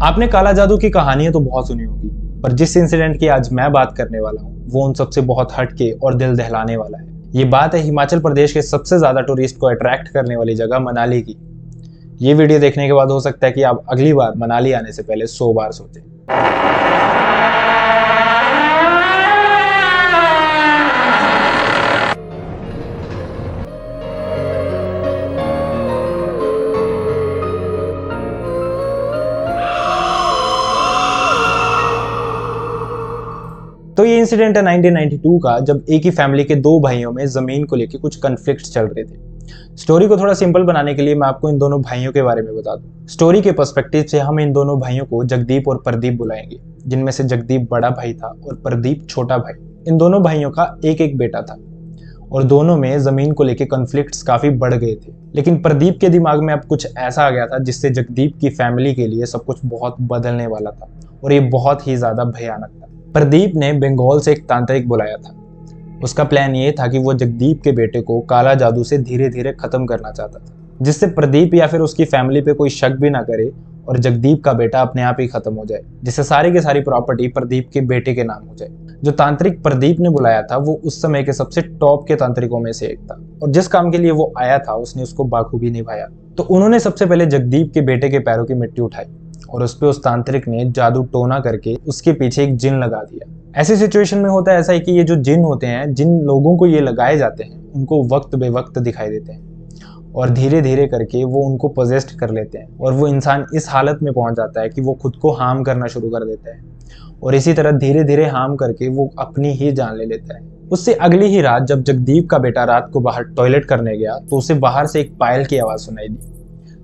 आपने काला जादू की कहानियां तो बहुत सुनी होगी, पर जिस इंसिडेंट की आज मैं बात करने वाला हूँ वो उन सबसे बहुत हटके और दिल दहलाने वाला है। ये बात है हिमाचल प्रदेश के सबसे ज्यादा टूरिस्ट को अट्रैक्ट करने वाली जगह मनाली की। ये वीडियो देखने के बाद हो सकता है कि आप अगली बार मनाली आने से पहले 100 बार सोचें। तो ये इंसिडेंट है 1992 का, जब एक ही फैमिली के दो भाइयों में जमीन को लेकर कुछ कन्फ्लिक्ट चल रहे थे। स्टोरी को थोड़ा सिंपल बनाने के लिए मैं आपको इन दोनों भाइयों के बारे में बता दूं। स्टोरी के पर्सपेक्टिव से हम इन दोनों भाइयों को जगदीप और प्रदीप बुलाएंगे, जिनमें से जगदीप बड़ा भाई था और प्रदीप छोटा भाई। इन दोनों भाइयों का एक एक बेटा था और दोनों में जमीन को लेकर कॉन्फ्लिक्ट्स काफी बढ़ गए थे। लेकिन प्रदीप के दिमाग में अब कुछ ऐसा आ गया था जिससे जगदीप की फैमिली के लिए सब कुछ बहुत बदलने वाला था और ये बहुत ही ज्यादा भयानक था। प्रदीप ने बंगाल से एक तांत्रिक बुलाया था। उसका प्लान ये था कि वो जगदीप के बेटे को काला जादू से धीरे धीरे खत्म करना चाहता था, जिससे प्रदीप या फिर उसकी फैमिली पे कोई शक भी ना करे और जगदीप का बेटा अपने आप ही खत्म हो जाए, जिससे सारी की सारी प्रॉपर्टी प्रदीप के बेटे के नाम हो जाए। जो तांत्रिक प्रदीप ने बुलाया था वो उस समय के सबसे टॉप के तांत्रिकों में से एक था और जिस काम के लिए वो आया था उसने उसको बाखूबी निभाया। तो उन्होंने सबसे पहले जगदीप के बेटे के पैरों की मिट्टी उठाई और उस पे उस तांत्रिक ने जादू टोना करके उसके पीछे एक जिन लगा दिया। ऐसी सिचुएशन में होता है ऐसा है कि ये जो जिन होते हैं, जिन लोगों को ये लगाए जाते हैं, उनको वक्त बे वक्त दिखाई देते हैं और धीरे धीरे करके वो उनको पोजेस्ट कर लेते हैं और वो इंसान इस हालत में पहुंच जाता है कि वो खुद को हार्म करना शुरू कर देता है और इसी तरह धीरे धीरे हार्म करके वो अपनी ही जान ले लेता है। उससे अगली ही रात जब जगदीप का बेटा रात को बाहर टॉयलेट करने गया तो उसे बाहर से एक पायल की आवाज सुनाई दी।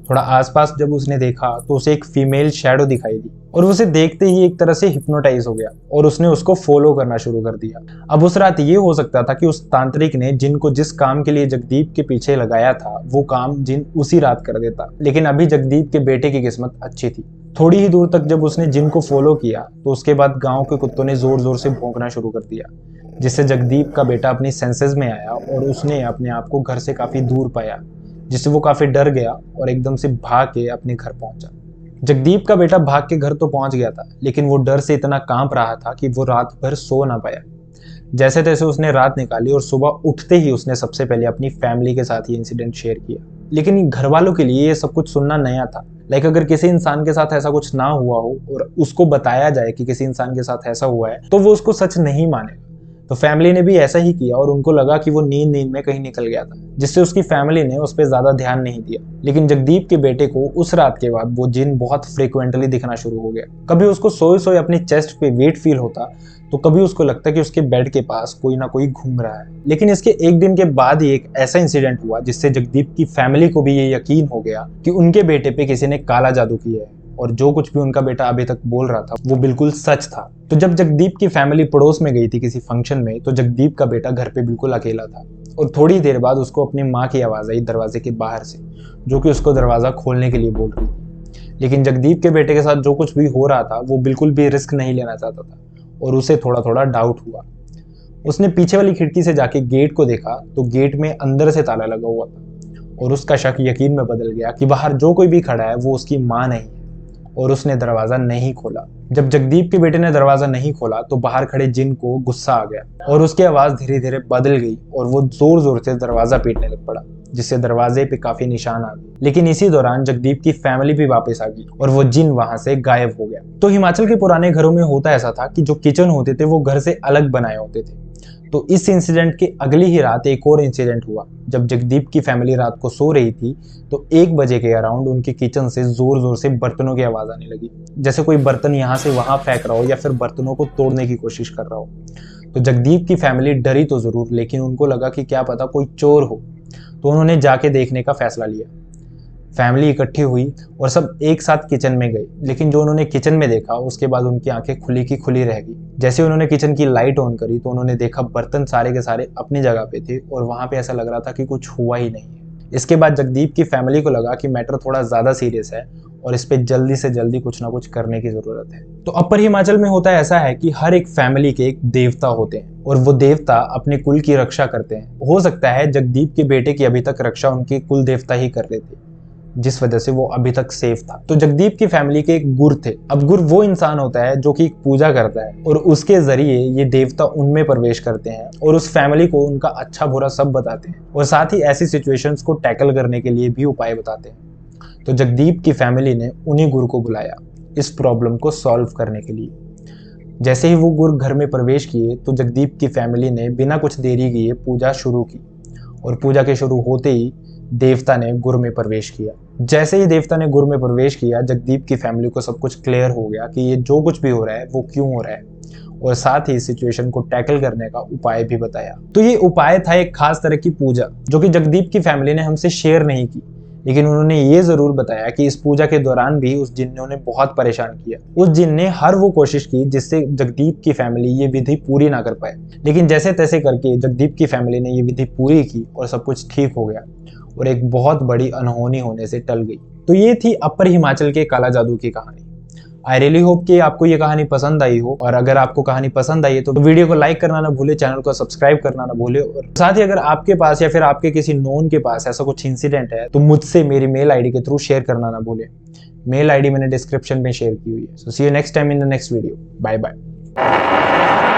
थोड़ा आसपास जब उसने देखा तो उसे एक फीमेल शैडो दिखाई दी और उसे देखते ही एक तरह से हिप्नोटाइज हो गया और उसने उसको फॉलो करना शुरू कर दिया। अब उस रात ये हो सकता था कि उस तांत्रिक ने जिन को जिस काम के लिए जगदीप के पीछे लगाया था वो काम जिन उसी रात कर देता, लेकिन अभी जगदीप के बेटे की किस्मत अच्छी थी। थोड़ी ही दूर तक जब उसने जिन को फॉलो किया तो उसके बाद गाँव के कुत्तों ने जोर जोर से भौंकना शुरू कर दिया, जिससे जगदीप का बेटा अपनी सेंसेस में आया और उसने अपने आप को घर से काफी दूर पाया, जिससे वो काफी डर गया और एकदम से भाग के अपने घर पहुंचा। जगदीप का बेटा भाग के घर तो पहुंच गया था, लेकिन वो डर से इतना कांप रहा था कि वो रात भर सो ना पाया। जैसे तैसे उसने रात निकाली और सुबह उठते ही उसने सबसे पहले अपनी फैमिली के साथ ये इंसिडेंट शेयर किया। लेकिन घर वालों के लिए ये सब कुछ सुनना नया था। लाइक अगर किसी इंसान के साथ ऐसा कुछ ना हुआ हो और उसको बताया जाए कि किसी इंसान के साथ ऐसा हुआ है तो वो उसको सच नहीं मानेगा। तो फैमिली ने भी ऐसा ही किया और उनको लगा कि वो नींद में कहीं निकल गया था, जिससे उसकी फैमिली ने उस पर ज्यादा ध्यान नहीं दिया। लेकिन जगदीप के बेटे को उस रात के बाद वो जिन बहुत फ्रिक्वेंटली दिखना शुरू हो गया। कभी उसको सोए सोए अपनी चेस्ट पे वेट फील होता तो कभी उसको लगता कि उसके बेड के पास कोई ना कोई घूम रहा है। लेकिन इसके एक दिन के बाद ही एक ऐसा इंसिडेंट हुआ जिससे जगदीप की फैमिली को भी ये यकीन हो गया कि उनके बेटे पे किसी ने काला जादू किया है और जो कुछ भी उनका बेटा अभी तक बोल रहा था वो बिल्कुल सच था। तो जब जगदीप की फैमिली पड़ोस में गई थी किसी फंक्शन में तो जगदीप का बेटा घर पे बिल्कुल अकेला था और थोड़ी देर बाद उसको अपनी माँ की आवाज आई दरवाजे के बाहर से, जो कि उसको दरवाजा खोलने के लिए बोल रही थी। लेकिन जगदीप के बेटे के साथ जो कुछ भी हो रहा था वो बिल्कुल भी रिस्क नहीं लेना चाहता था और उसे थोड़ा थोड़ा डाउट हुआ। उसने पीछे वाली खिड़की से जाके गेट को देखा तो गेट में अंदर से ताला लगा हुआ था और उसका शक यकीन में बदल गया कि बाहर जो कोई भी खड़ा है वो उसकी माँ नहीं है और उसने दरवाजा नहीं खोला। जब जगदीप के बेटे ने दरवाजा नहीं खोला तो बाहर खड़े जिन को गुस्सा आ गया और उसकी आवाज धीरे धीरे बदल गई और वो जोर जोर से दरवाजा पीटने लग पड़ा, जिससे दरवाजे पे काफी निशान आ गए। लेकिन इसी दौरान जगदीप की फैमिली भी वापस आ गई और वो जिन वहां से गायब हो गया। तो हिमाचल के पुराने घरों में होता ऐसा था कि जो किचन होते थे वो घर से अलग बनाए होते थे। तो इस इंसिडेंट के अगली ही रात एक और इंसिडेंट हुआ। जब जगदीप की फैमिली रात को सो रही थी तो 1 बजे के अराउंड उनके किचन से जोर जोर से बर्तनों की आवाज आने लगी, जैसे कोई बर्तन यहाँ से वहां फेंक रहा हो या फिर बर्तनों को तोड़ने की कोशिश कर रहा हो। तो जगदीप की फैमिली डरी तो जरूर, लेकिन उनको लगा कि क्या पता कोई चोर हो, तो उन्होंने जाके देखने का फैसला लिया। फैमिली इकट्ठी हुई और सब एक साथ किचन में गए, लेकिन जो उन्होंने किचन में देखा उसके बाद उनकी आंखें खुली की खुली रह गई। जैसे उन्होंने किचन की लाइट ऑन करी तो उन्होंने देखा बर्तन सारे के सारे अपनी जगह पे थे और वहां पे ऐसा लग रहा था कि कुछ हुआ ही नहीं है। इसके बाद जगदीप की फैमिली को लगा कि मैटर थोड़ा ज्यादा सीरियस है और इस पे जल्दी से जल्दी कुछ ना कुछ करने की जरूरत है। तो अपर हिमाचल में होता ऐसा है कि हर एक फैमिली के एक देवता होते हैं और वो देवता अपने कुल की रक्षा करते हैं। हो सकता है जगदीप के बेटे की अभी तक रक्षा उनके कुल देवता ही कर रहे थे, जिस वजह से वो अभी तक सेफ था। तो जगदीप की फैमिली के एक गुर थे। अब गुर वो इंसान होता है जो कि पूजा करता है और उसके जरिए ये देवता उनमें प्रवेश करते हैं और उस फैमिली को उनका अच्छा बुरा सब बताते हैं और साथ ही ऐसी सिचुएशंस को टैकल करने के लिए भी उपाय बताते हैं। तो जगदीप की फैमिली ने उन्हीं गुरु को बुलाया इस प्रॉब्लम को सॉल्व करने के लिए। जैसे ही वो गुरु घर में प्रवेश किए तो जगदीप की फैमिली ने बिना कुछ देरी किए पूजा शुरू की और पूजा के शुरू होते ही देवता ने गुर में प्रवेश किया। जैसे ही देवता ने गुर में प्रवेश किया, जगदीप की फैमिली को सब कुछ क्लियर हो गया कि ये जो कुछ भी हो रहा है वो क्यों हो रहा है और साथ ही सिचुएशन को टैकल करने का उपाय भी बताया। तो ये उपाय था एक खास तरह की पूजा जो कि जगदीप की फैमिली ने हमसे शेयर नहीं की, लेकिन उन्होंने ये जरूर बताया कि इस पूजा के दौरान भी उस जिन ने उन्हें बहुत परेशान किया। उस जिन ने हर वो कोशिश की जिससे जगदीप की फैमिली ये विधि पूरी ना कर पाए, लेकिन जैसे तैसे करके जगदीप की फैमिली ने ये विधि पूरी की और सब कुछ ठीक हो गया और एक बहुत बड़ी अनहोनी होने से टल गई। तो ये थी अपर हिमाचल के काला जादू की कहानी। आई रियली होप कि आपको ये कहानी पसंद आई हो, और अगर आपको कहानी पसंद आई है तो वीडियो को लाइक करना ना भूले, चैनल को सब्सक्राइब करना ना भूले, और साथ ही अगर आपके पास या फिर आपके किसी नोन के पास ऐसा कुछ इंसिडेंट है तो मुझसे मेरी मेल आईडी के थ्रू शेयर करना ना भूले। मेल आईडी मैंने डिस्क्रिप्शन में शेयर की हुई है। So see you next time in the next video. Bye bye.